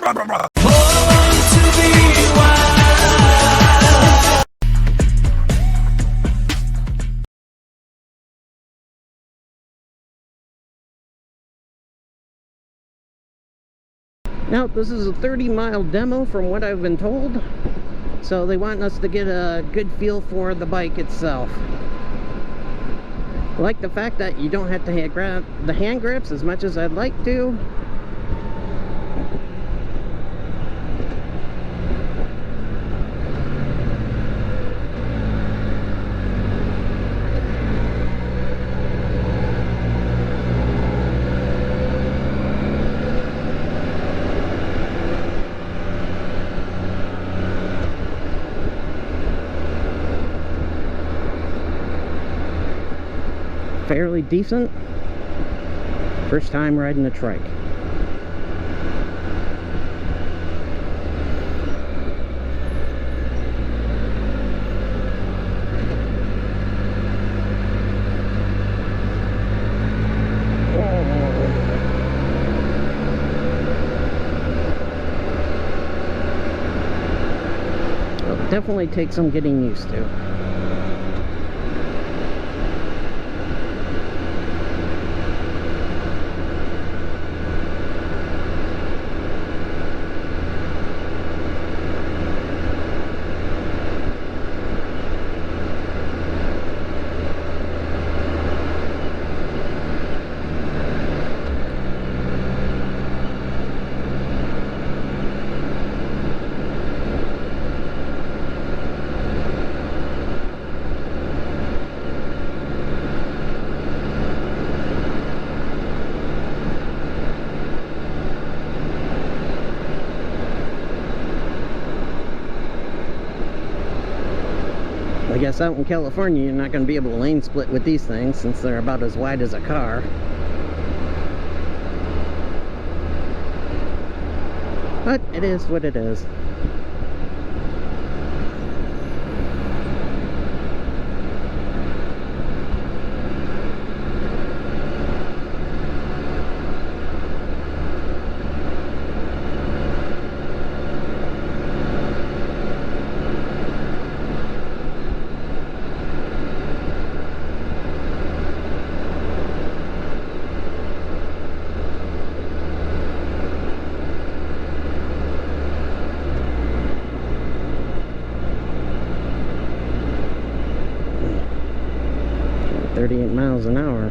Now, this is a 30-mile demo from what I've been told. So they want us to get a good feel for the bike itself. I like the fact that you don't have to grab the hand grips as much as I'd like to. Fairly decent. First time riding a trike. It'll definitely take some getting used to. I guess out in California you're not going to be able to lane split with these things since they're about as wide as a car. But it is what it is. Miles an hour.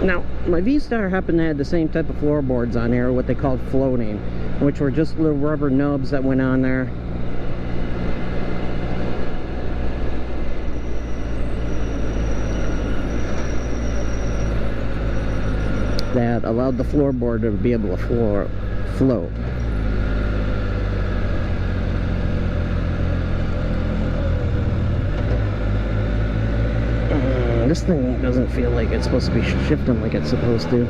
Now, my V-Star happened to have the same type of floorboards on there, what they called floating, which were just little rubber nubs that went on there. That allowed the floorboard to be able to float. This thing doesn't feel like it's supposed to be shifting like it's supposed to.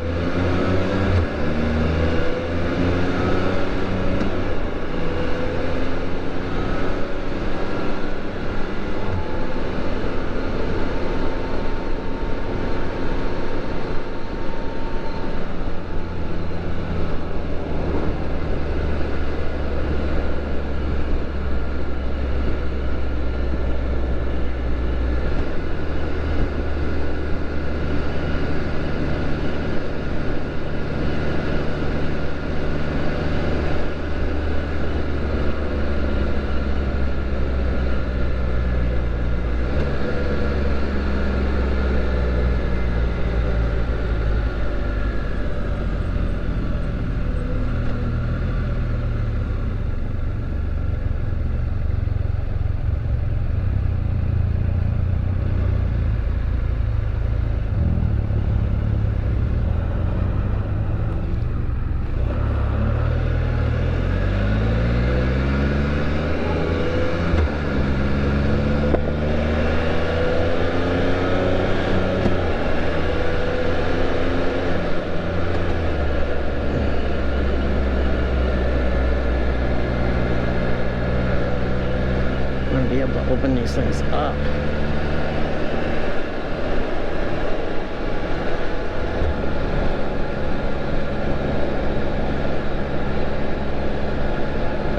Be able to open these things up.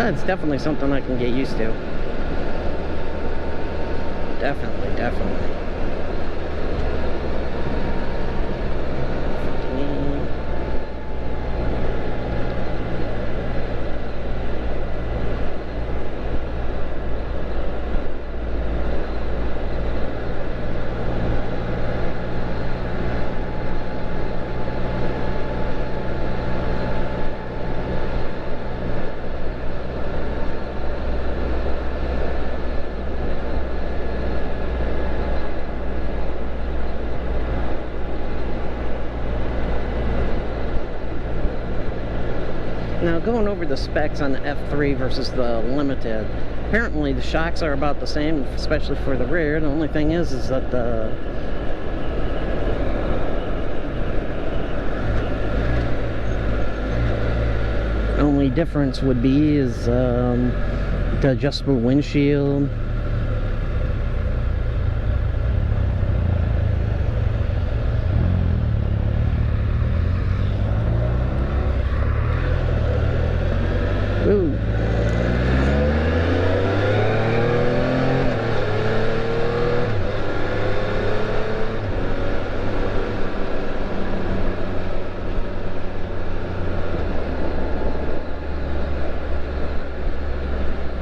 But it's definitely something I can get used to. Definitely, definitely. Now, going over the specs on the F3 versus the Limited, apparently the shocks are about the same, especially for the rear. The only thing is that the only difference would be is the adjustable windshield. Ooh.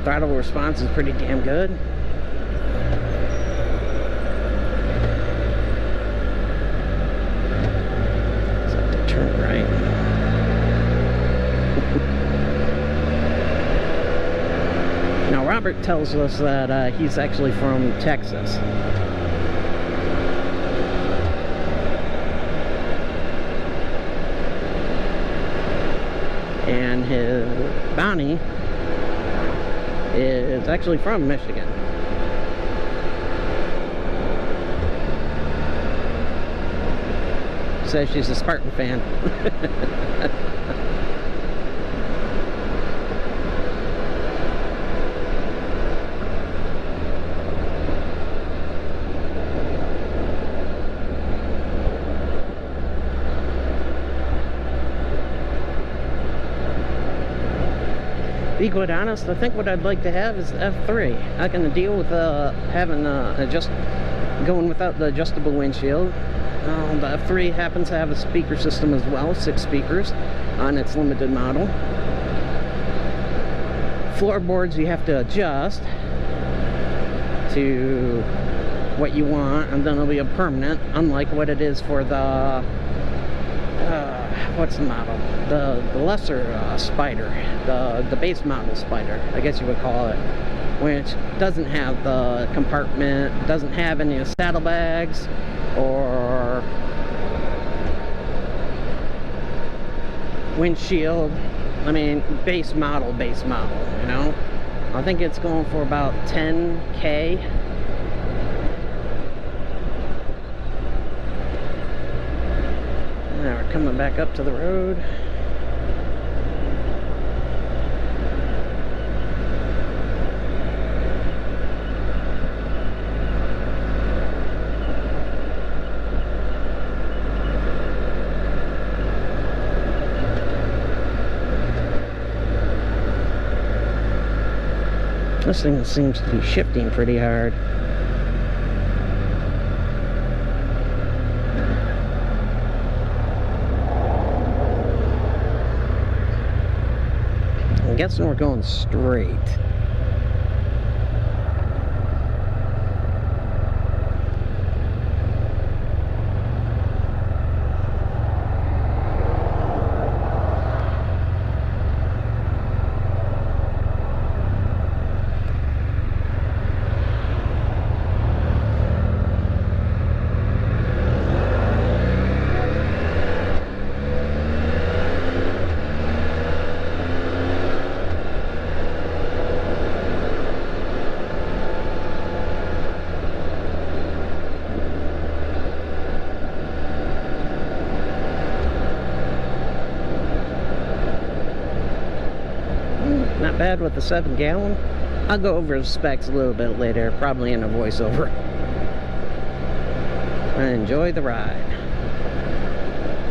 Throttle response is pretty damn good. So I have to turn right. Now Robert tells us that he's actually from Texas. And his Bonnie is actually from Michigan. Says she's a Spartan fan. Be quite honest, I think what I'd like to have is the F3. I can deal with having going without the adjustable windshield. The F3 happens to have a speaker system as well, 6 speakers on its limited model. Floorboards you have to adjust to what you want, and then it'll be a permanent, unlike what it is for the what's the model? The lesser Spyder, the base model Spyder, I guess you would call it, which doesn't have the compartment, doesn't have any saddlebags or windshield. I mean, base model, you know. I think it's going for about $10K. Now we're coming back up to the road. This thing seems to be shifting pretty hard. I'm guessing we're going straight. Not bad with the 7-gallon. I'll go over the specs a little bit later, probably in a voiceover. Enjoy the ride.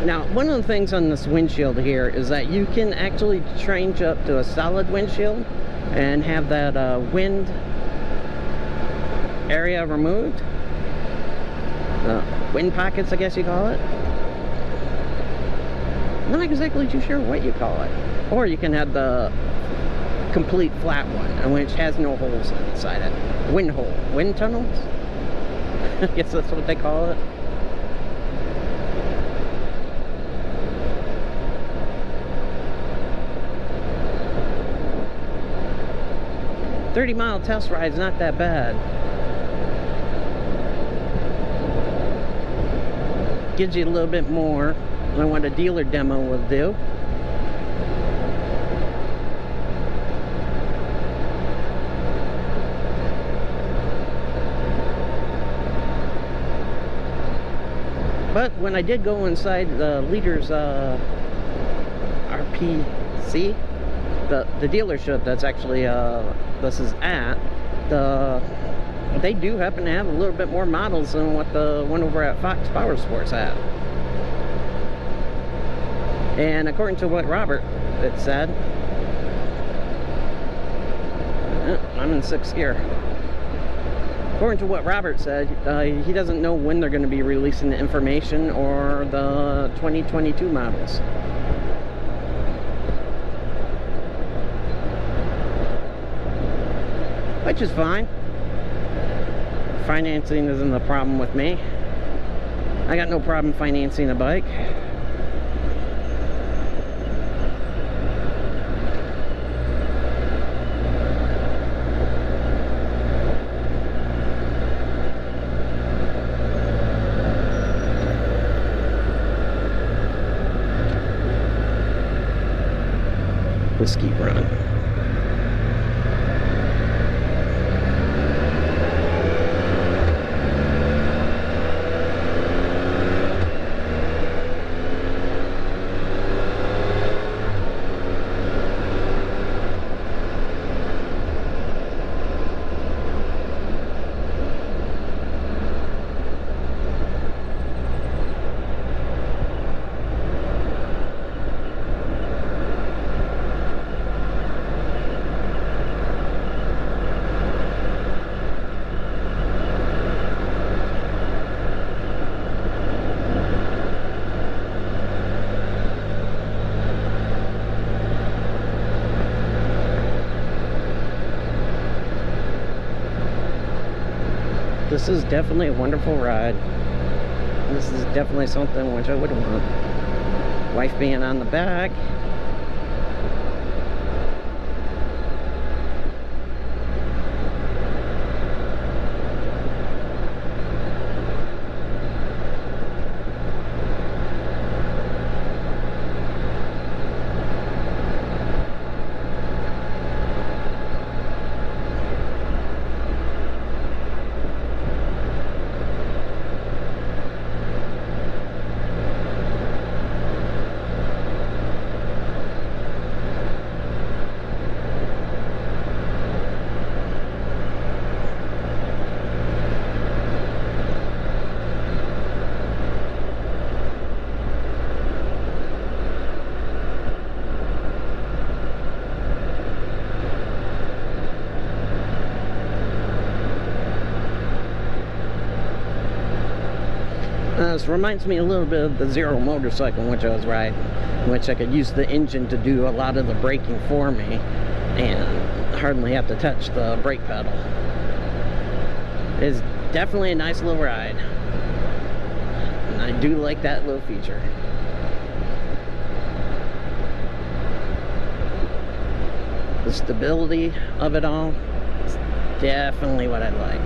Now, one of the things on this windshield here is that you can actually change up to a solid windshield, and have that wind area removed. Wind pockets, I guess you call it. Not exactly too sure what you call it. Or you can have the complete flat one, which has no holes inside it. Wind hole. Wind tunnels? I guess that's what they call it. $30-mile test ride's not that bad. Gives you a little bit more than what a dealer demo will do. But when I did go inside the leader's RPC, the dealership that's actually this is at, they do happen to have a little bit more models than what the one over at Fox Power Sports had. And according to what Robert had said, I'm in 6th gear. According to what Robert said, he doesn't know when they're going to be releasing the information or the 2022 models. Which is fine. Financing isn't a problem with me. I got no problem financing a bike. Whiskey Run. This is definitely a wonderful ride. This is definitely something which I would want. Wife being on the back. This reminds me a little bit of the Zero motorcycle which I was riding, which I could use the engine to do a lot of the braking for me and hardly have to touch the brake pedal. It's definitely a nice little ride, and I do like that little feature. The stability of it all is definitely what I like.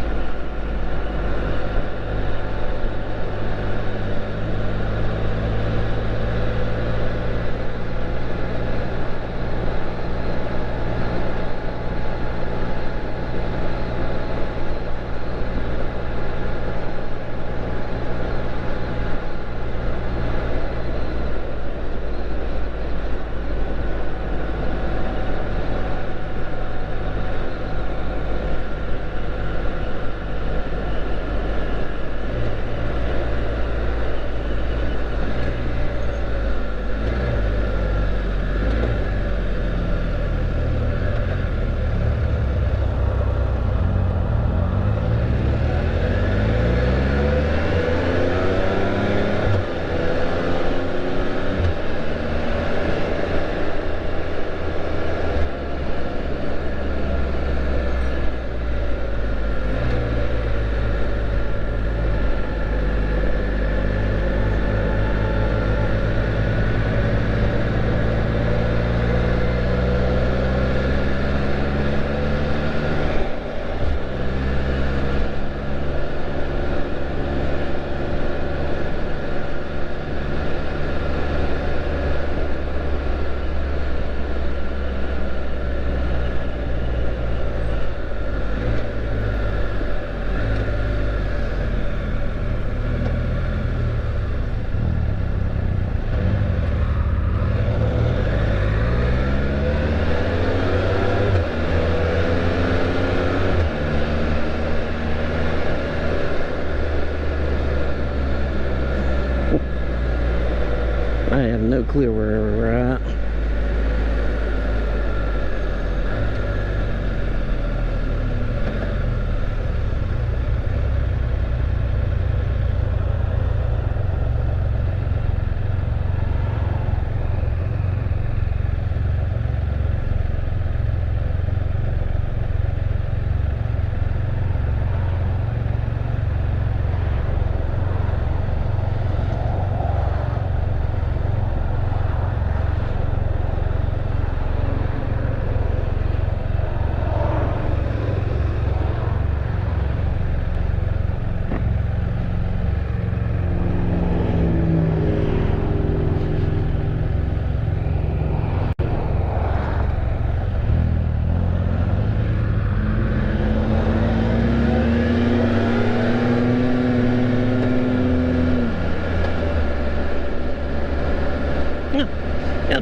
no clue where we're at.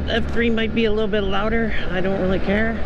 F3 might be a little bit louder. I don't really care.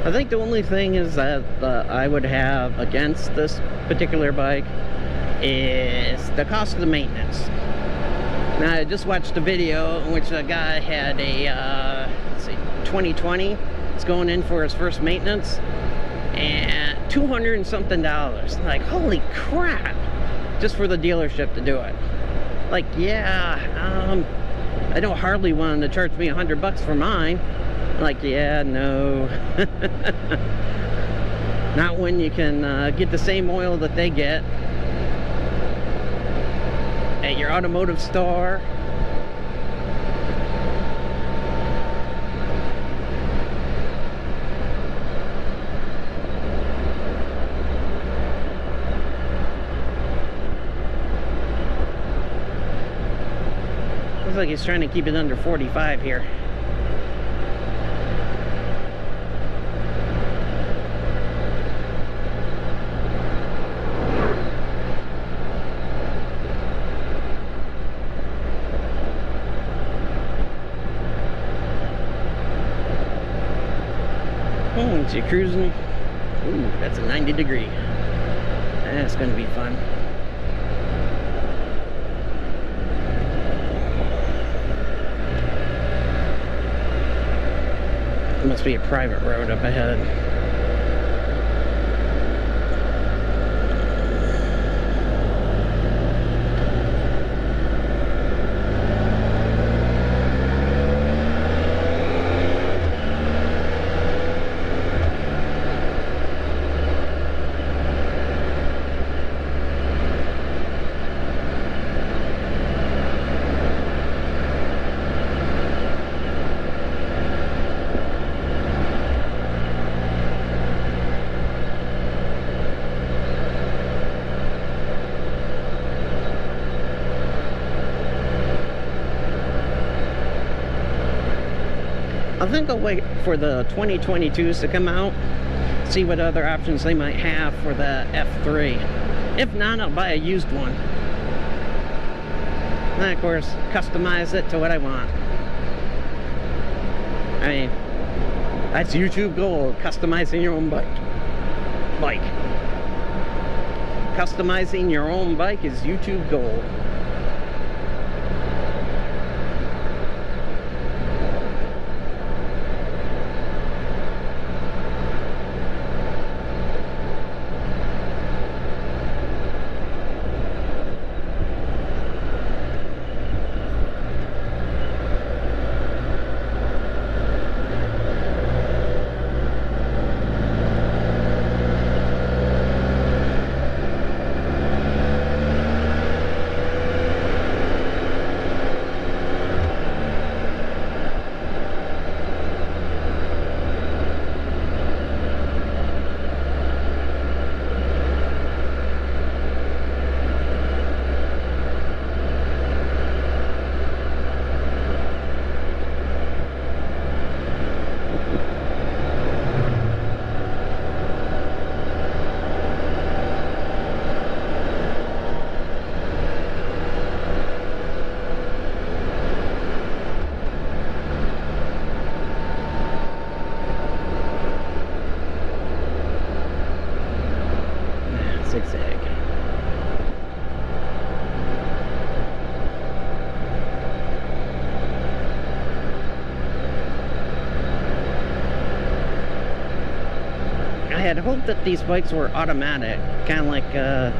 I think the only thing is that I would have against this particular bike is the cost of the maintenance. Now, I just watched a video in which a guy had a let's see, 2020. It's going in for his first maintenance, and $200 and something. Like, holy crap! Just for the dealership to do it. Like, yeah, I don't hardly want to charge me $100 for mine. Like, yeah, no. Not when you can get the same oil that they get at your automotive store. Looks like he's trying to keep it under 45 here. So you're cruising. Ooh, that's a 90 degree. That's gonna be fun. It must be a private road up ahead. I think I'll wait for the 2022s to come out, see what other options they might have for the F3. If not, I'll buy a used one. And of course, customize it to what I want. I mean, that's YouTube gold, customizing your own bike. Customizing your own bike is YouTube gold. I had hoped that these bikes were automatic, kind of like the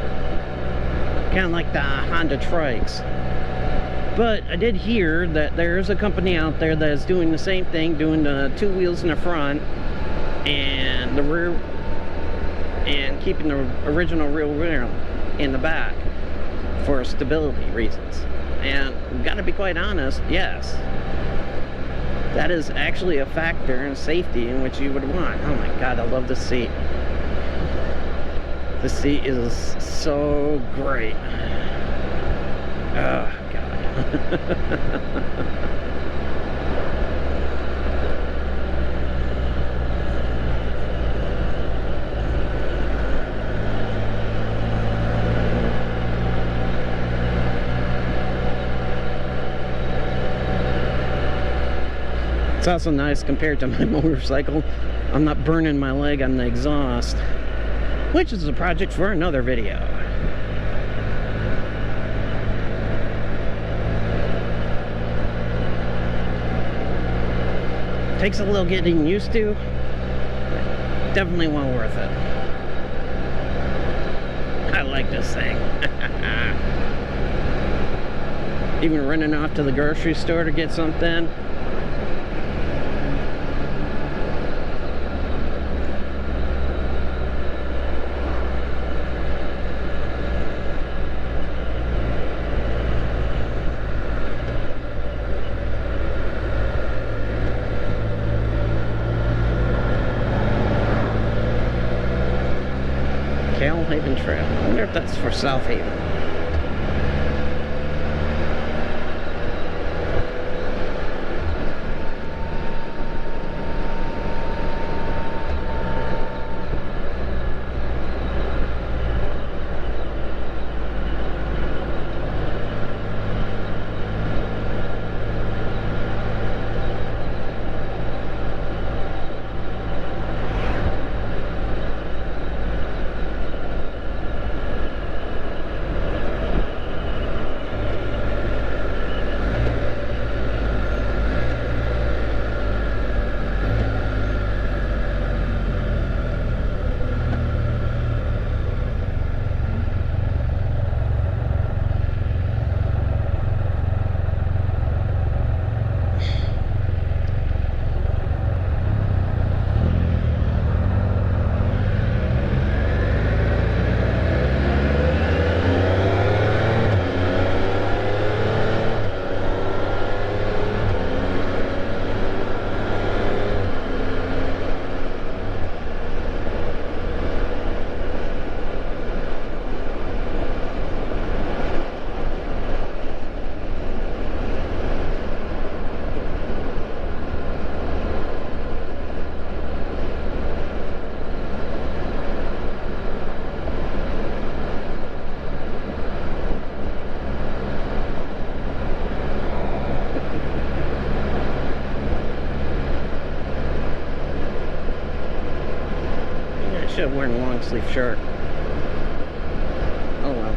Honda Trikes. But I did hear that there's a company out there that is doing the same thing, doing the 2 wheels in the front and the rear, and keeping the original rear wheel in the back for stability reasons. And gotta be quite honest, yes, that is actually a factor in safety in which you would want. Oh my god, I love this seat. The seat is so great. Oh god. It's also nice compared to my motorcycle. I'm not burning my leg on the exhaust, which is a project for another video. Takes a little getting used to, but definitely well worth it. I like this thing. Even running off to the grocery store to get something. Haven Trail. I wonder if that's for South Haven. Should have worn a long sleeve shirt. Oh well.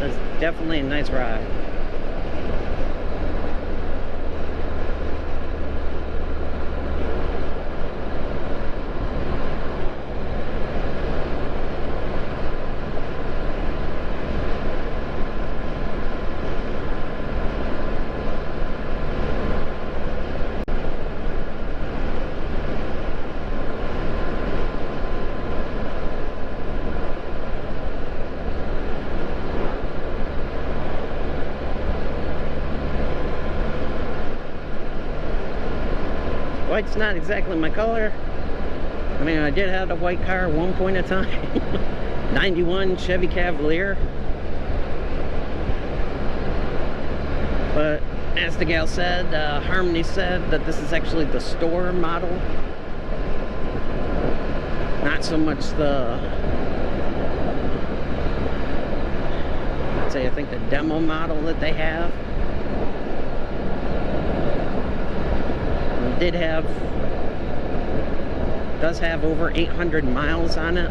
That's definitely a nice ride. White's not exactly my color. I mean, I did have a white car at one point in time. 91 Chevy Cavalier. But as the gal said, Harmony said that this is actually the store model. Not so much the, I'd say, I think the demo model that they have. Does have over 800 miles on it.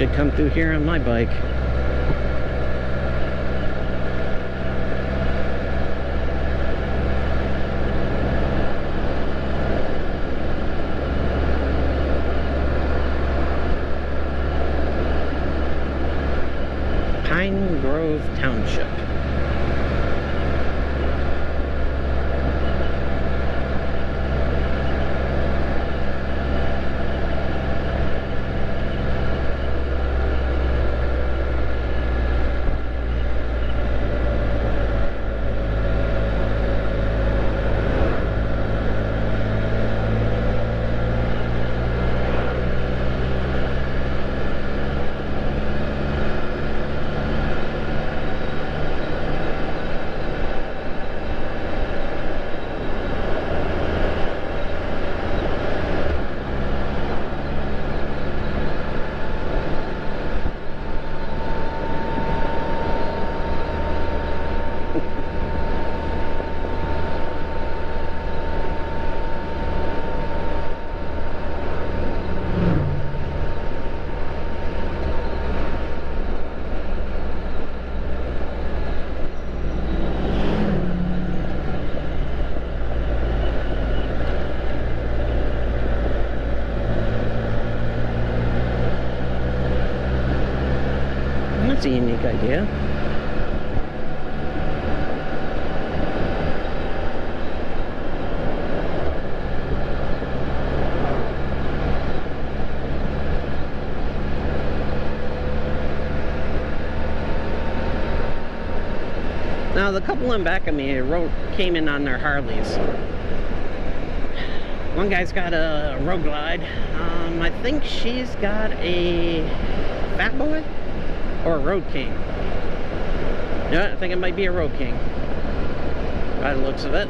should come through here on my bike. Pine Grove Township. That's a unique idea. Now the couple in back of me came in on their Harleys. One guy's got a Road Glide. I think she's got a Fat Boy or a Road King. Yeah, I think it might be a Road King by the looks of it.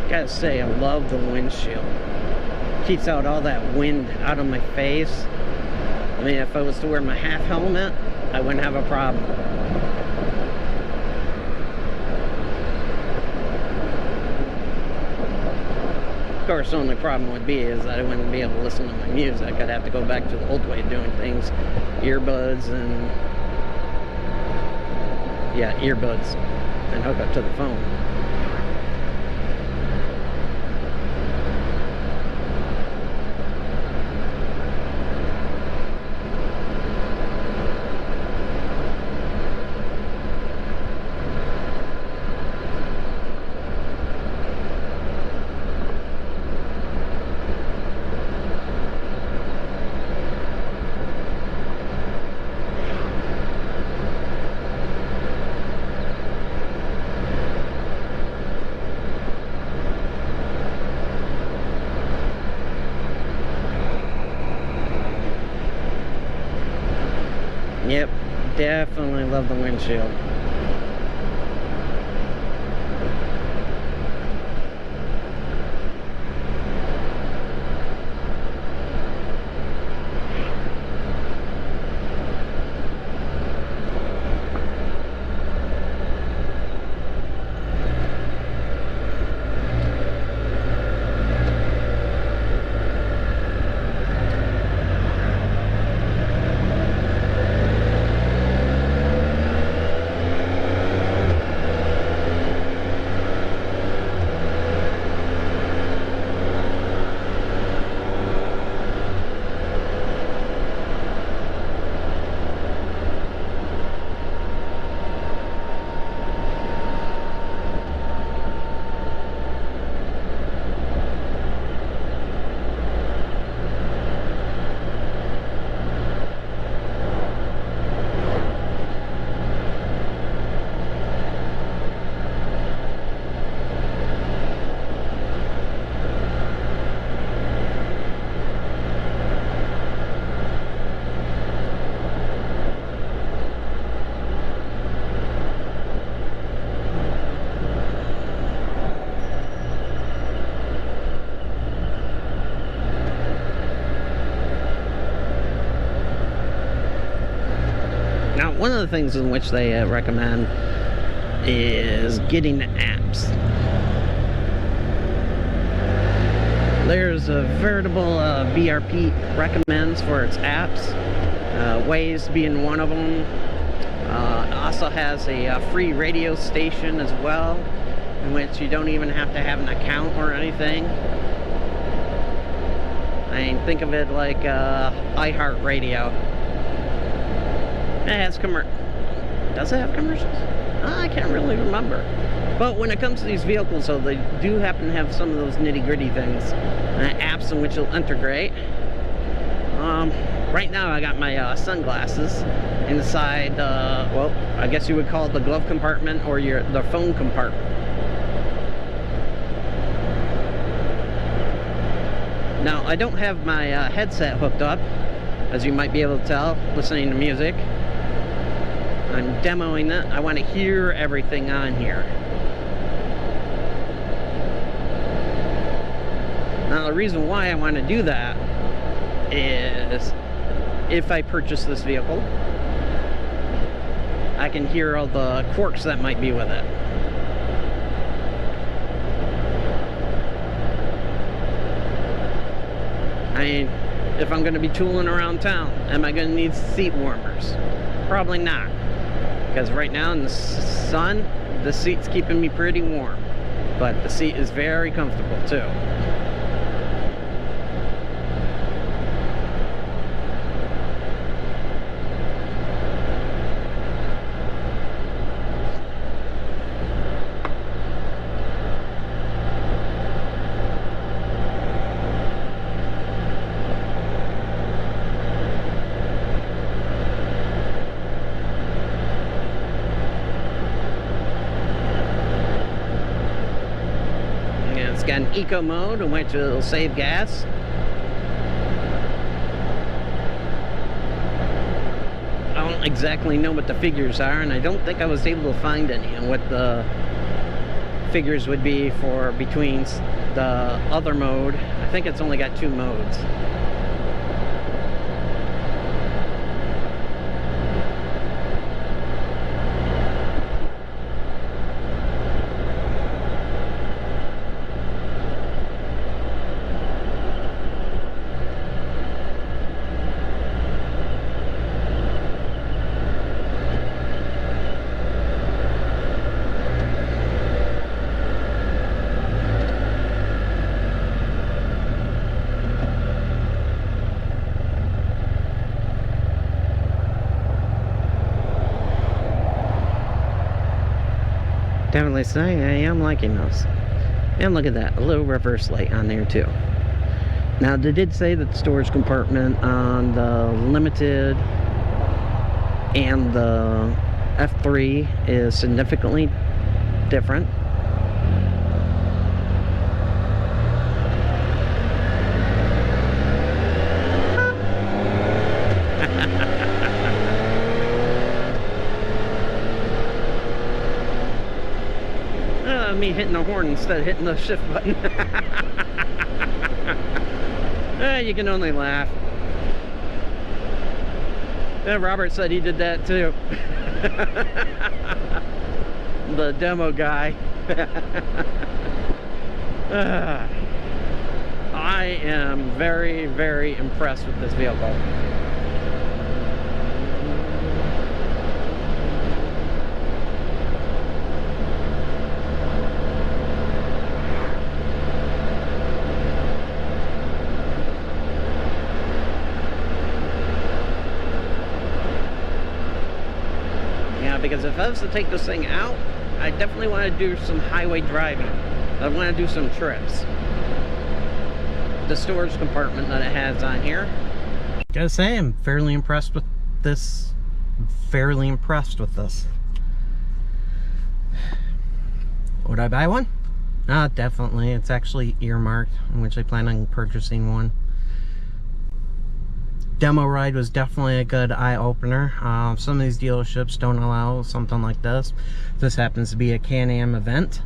Gotta say, I love the windshield. Keeps out all that wind out of my face. I mean, if I was to wear my half helmet, I wouldn't have a problem. Of course, the only problem would be is that I wouldn't be able to listen to my music. I'd have to go back to the old way of doing things. Earbuds and... yeah, earbuds. And hook up to the phone. Definitely love the windshield. One of the things in which they recommend is getting the apps. There's a veritable BRP recommends for its apps, Waze being one of them. It also has a free radio station as well, in which you don't even have to have an account or anything. I mean, think of it like iHeartRadio. It has does it have commercials? I can't really remember. But when it comes to these vehicles, though, they do happen to have some of those nitty-gritty things, apps in which you'll integrate. Right now I got my sunglasses inside, well, I guess you would call it the glove compartment or the phone compartment. Now, I don't have my headset hooked up, as you might be able to tell, listening to music. I'm demoing it. I want to hear everything on here. Now, the reason why I want to do that is if I purchase this vehicle, I can hear all the quirks that might be with it. I mean, if I'm going to be tooling around town, am I going to need seat warmers? Probably not. Because right now in the sun, the seat's keeping me pretty warm. But the seat is very comfortable too. It's got an eco mode in which it'll save gas. I don't exactly know what the figures are, and I don't think I was able to find any and what the figures would be for between the other mode. I think it's only got 2 modes. Definitely saying I am liking those. And look at that, a little reverse light on there too. Now they did say that the storage compartment on the Limited and the F3 is significantly different. me hitting the horn instead of hitting the shift button. You can only laugh. Yeah, Robert said he did that too. The demo guy. I am very, very impressed with this vehicle. Because if I was to take this thing out, I definitely want to do some highway driving. I want to do some trips. The storage compartment that it has on here. Gotta say, I'm fairly impressed with this. Would I buy one? Definitely. It's actually earmarked, in which I plan on purchasing one. Demo ride was definitely a good eye-opener. Some of these dealerships don't allow something like this. This happens to be a Can-Am event,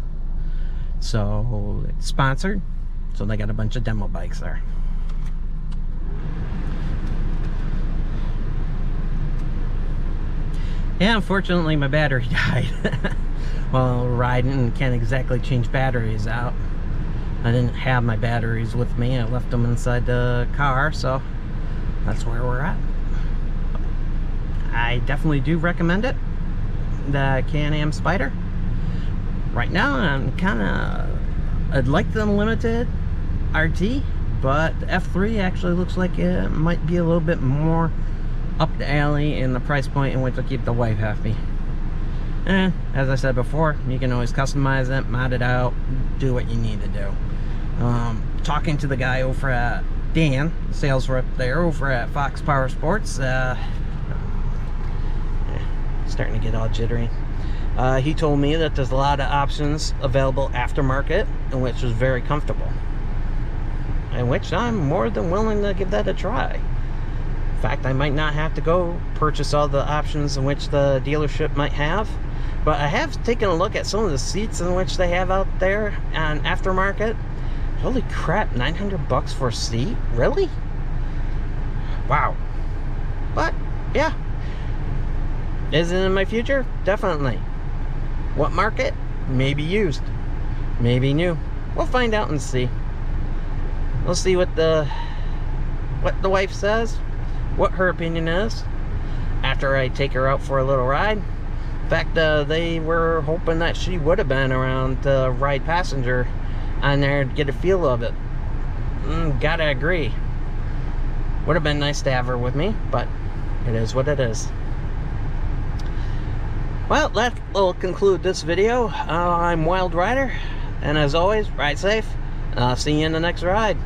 so it's sponsored, so they got a bunch of demo bikes there. Yeah, unfortunately my battery died. Well, riding can't exactly change batteries out. I didn't have my batteries with me. I left them inside the car, so that's where we're at. I definitely do recommend it. The Can-Am Spyder. Right now, I'd like the Unlimited RT, but the F3 actually looks like it might be a little bit more up the alley in the price point in which will keep the wife happy. And as I said before, you can always customize it, mod it out, do what you need to do. Talking to the guy over at Dan, sales rep there over at Fox Power Sports, starting to get all jittery. He told me that there's a lot of options available aftermarket, and which is very comfortable, in which I'm more than willing to give that a try. In fact, I might not have to go purchase all the options in which the dealership might have, but I have taken a look at some of the seats in which they have out there on aftermarket. Holy crap, 900 bucks for a seat? Really? Wow. But, yeah. Is it in my future? Definitely. What market? Maybe used. Maybe new. We'll find out and see. We'll see what the wife says, what her opinion is, after I take her out for a little ride. In fact, they were hoping that she would have been around to ride passenger on there to get a feel of it. Gotta agree. Would have been nice to have her with me, but it is what it is. Well, that will conclude this video. I'm Wild Rider, and as always, ride safe. I'll see you in the next ride.